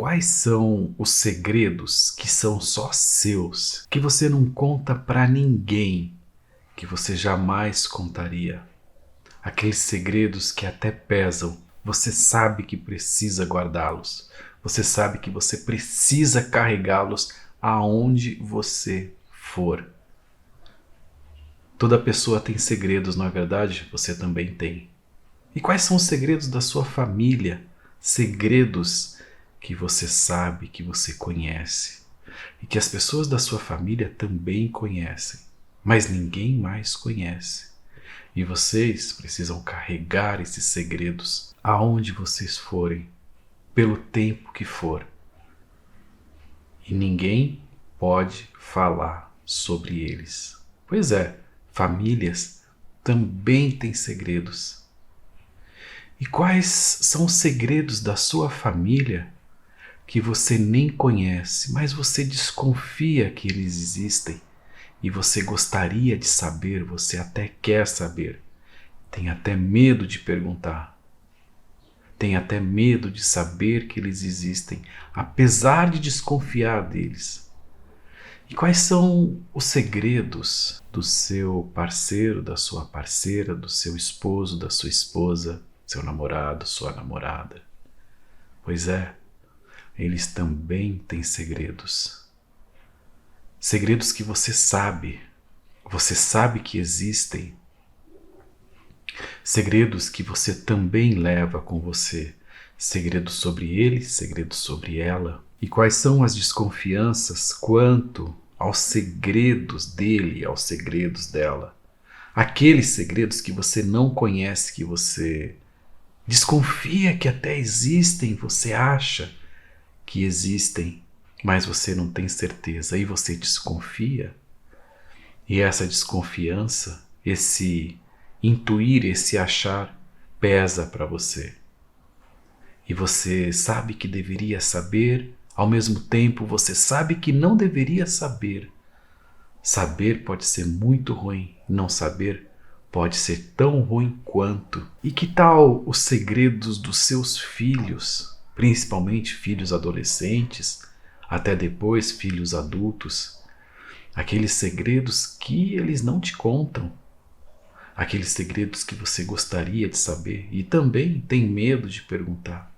Quais são os segredos que são só seus, que você não conta pra ninguém, que você jamais contaria? Aqueles segredos que até pesam, você sabe que precisa guardá-los. Você sabe que você precisa carregá-los aonde você for. Toda pessoa tem segredos, não é verdade? Você também tem. E quais são os segredos da sua família? Segredos que você sabe, que você conhece e que as pessoas da sua família também conhecem, mas ninguém mais conhece. E vocês precisam carregar esses segredos aonde vocês forem, pelo tempo que for. E ninguém pode falar sobre eles. Pois é, famílias também têm segredos. E quais são os segredos da sua família que você nem conhece, mas você desconfia que eles existem e você gostaria de saber, você até quer saber, tem até medo de perguntar, tem até medo de saber que eles existem, apesar de desconfiar deles? E quais são os segredos do seu parceiro, da sua parceira, do seu esposo, da sua esposa, seu namorado, sua namorada? Pois é, eles também têm segredos. Segredos que você sabe que existem. Segredos que você também leva com você. Segredos sobre ele, segredos sobre ela. E quais são as desconfianças quanto aos segredos dele, aos segredos dela? Aqueles segredos que você não conhece, que você desconfia que até existem, você acha que existem, mas você não tem certeza e você desconfia. E essa desconfiança, esse intuir, esse achar, pesa para você. E você sabe que deveria saber, ao mesmo tempo você sabe que não deveria saber. Saber pode ser muito ruim, não saber pode ser tão ruim quanto. E que tal os segredos dos seus filhos, principalmente filhos adolescentes, até depois filhos adultos? Aqueles segredos que eles não te contam, aqueles segredos que você gostaria de saber e também tem medo de perguntar.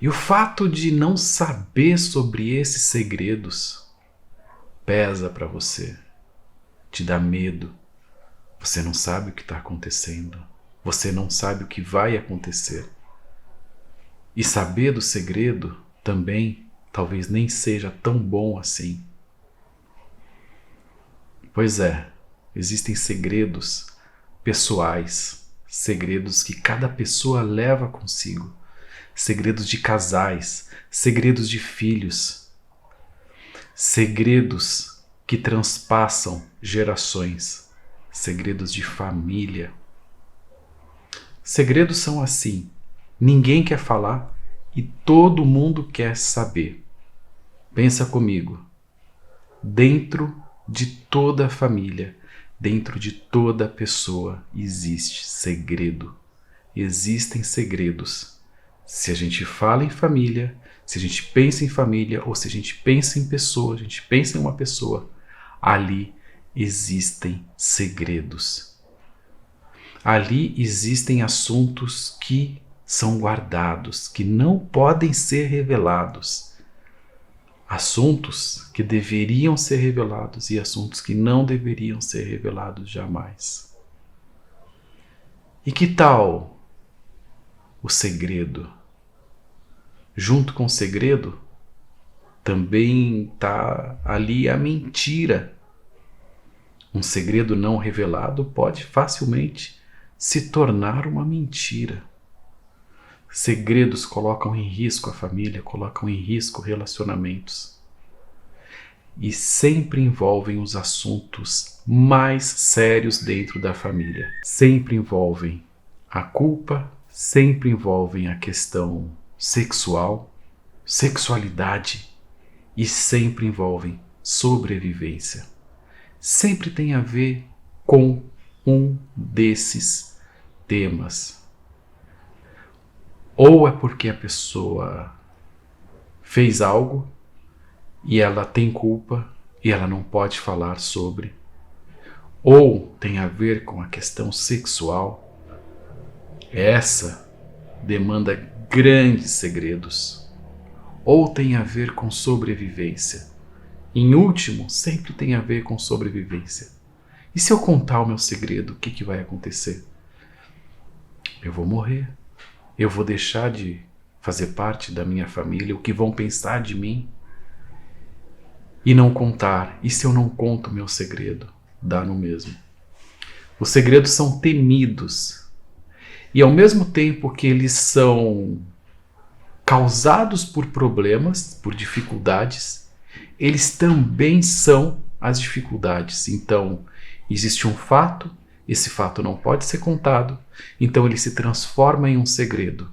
E o fato de não saber sobre esses segredos pesa para você, te dá medo. Você não sabe o que está acontecendo, você não sabe o que vai acontecer. E saber do segredo também talvez nem seja tão bom assim. Pois é, existem segredos pessoais, segredos que cada pessoa leva consigo, segredos de casais, segredos de filhos, segredos que transpassam gerações, segredos de família. Segredos são assim, ninguém quer falar e todo mundo quer saber. Pensa comigo, dentro de toda a família, dentro de toda pessoa existe segredo. Existem segredos. Se a gente fala em família, se a gente pensa em família ou se a gente pensa em pessoa, a gente pensa em uma pessoa, ali existem segredos. Ali existem assuntos que são guardados, que não podem ser revelados. Assuntos que deveriam ser revelados e assuntos que não deveriam ser revelados jamais. E que tal o segredo? Junto com o segredo, também está ali a mentira. Um segredo não revelado pode facilmente se tornar uma mentira. Segredos colocam em risco a família, colocam em risco relacionamentos. E sempre envolvem os assuntos mais sérios dentro da família. Sempre envolvem a culpa, sempre envolvem a questão sexual, sexualidade e sempre envolvem sobrevivência. Sempre tem a ver com um desses temas. Ou é porque a pessoa fez algo e ela tem culpa e ela não pode falar sobre, ou tem a ver com a questão sexual, essa demanda grandes segredos, ou tem a ver com sobrevivência. Em último, sempre tem a ver com sobrevivência. E se eu contar o meu segredo, o que vai acontecer? Eu vou morrer. Eu vou deixar de fazer parte da minha família, o que vão pensar de mim? E não contar. E se eu não conto o meu segredo? Dá no mesmo. Os segredos são temidos. E ao mesmo tempo que eles são causados por problemas, por dificuldades, eles também são as dificuldades. Então, existe um fato, esse fato não pode ser contado, então ele se transforma em um segredo.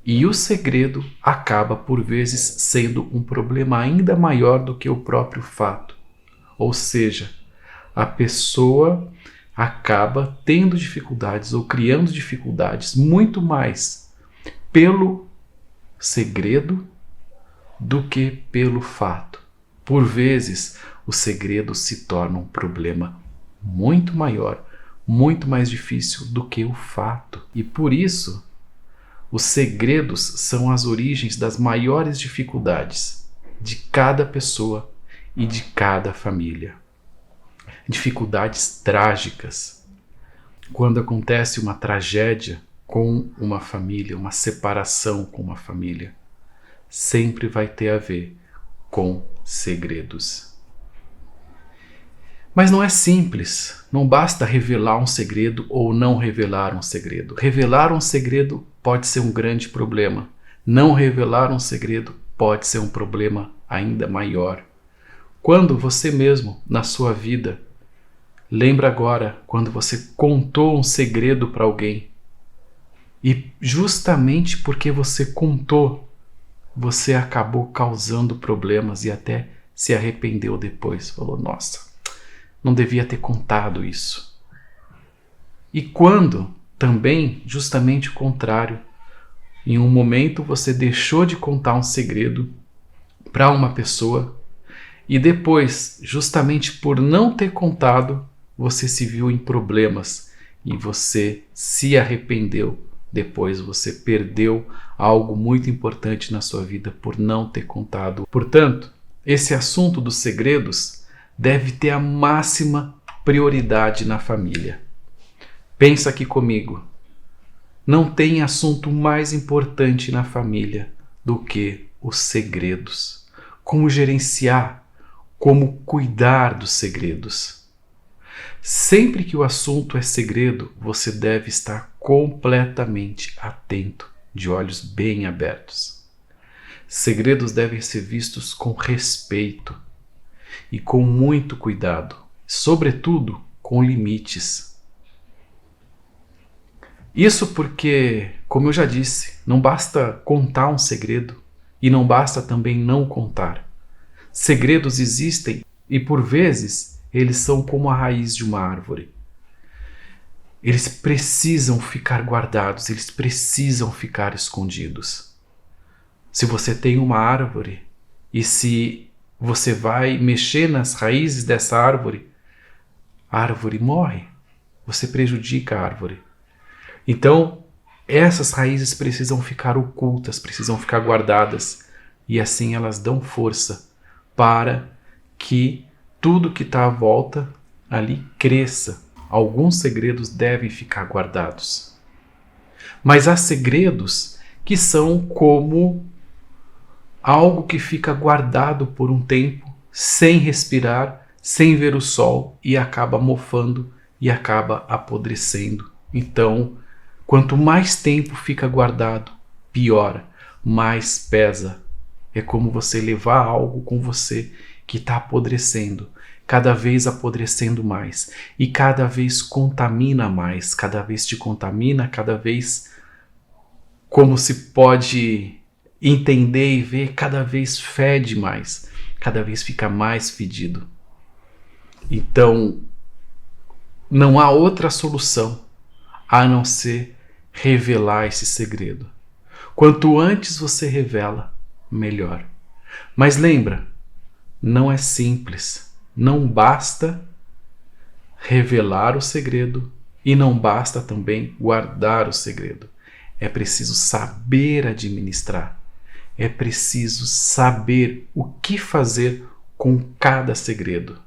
E o segredo acaba, por vezes, sendo um problema ainda maior do que o próprio fato. Ou seja, a pessoa acaba tendo dificuldades ou criando dificuldades muito mais pelo segredo do que pelo fato. Por vezes, o segredo se torna um problema muito maior, muito mais difícil do que o fato. E por isso, os segredos são as origens das maiores dificuldades de cada pessoa e de cada família. Dificuldades trágicas. Quando acontece uma tragédia com uma família, uma separação com uma família, sempre vai ter a ver com segredos. Mas não é simples, não basta revelar um segredo ou não revelar um segredo. Revelar um segredo pode ser um grande problema. Não revelar um segredo pode ser um problema ainda maior. Quando você mesmo, na sua vida, lembra agora quando você contou um segredo para alguém e justamente porque você contou, você acabou causando problemas e até se arrependeu depois. Falou, nossa, não devia ter contado isso. E quando também, justamente o contrário, em um momento você deixou de contar um segredo para uma pessoa e depois, justamente por não ter contado, você se viu em problemas e você se arrependeu. Depois você perdeu algo muito importante na sua vida por não ter contado. Portanto, esse assunto dos segredos deve ter a máxima prioridade na família. Pensa aqui comigo. Não tem assunto mais importante na família do que os segredos. Como gerenciar, como cuidar dos segredos. Sempre que o assunto é segredo, você deve estar completamente atento, de olhos bem abertos. Segredos devem ser vistos com respeito e com muito cuidado, sobretudo com limites. Isso porque, como eu já disse, não basta contar um segredo e não basta também não contar. Segredos existem e, por vezes, eles são como a raiz de uma árvore. Eles precisam ficar guardados, eles precisam ficar escondidos. Se você tem uma árvore e se você vai mexer nas raízes dessa árvore, a árvore morre, você prejudica a árvore. Então, essas raízes precisam ficar ocultas, precisam ficar guardadas, e assim elas dão força para que tudo que está à volta ali cresça. Alguns segredos devem ficar guardados. Mas há segredos que são como algo que fica guardado por um tempo, sem respirar, sem ver o sol, e acaba mofando e acaba apodrecendo. Então, quanto mais tempo fica guardado, pior, mais pesa. É como você levar algo com você que está apodrecendo, cada vez apodrecendo mais, e cada vez contamina mais, cada vez te contamina, cada vez, como se pode entender e ver, cada vez fede mais, cada vez fica mais fedido. Então, não há outra solução a não ser revelar esse segredo. Quanto antes você revela, melhor. Mas lembra, não é simples. Não basta revelar o segredo e não basta também guardar o segredo. É preciso saber administrar. É preciso saber o que fazer com cada segredo.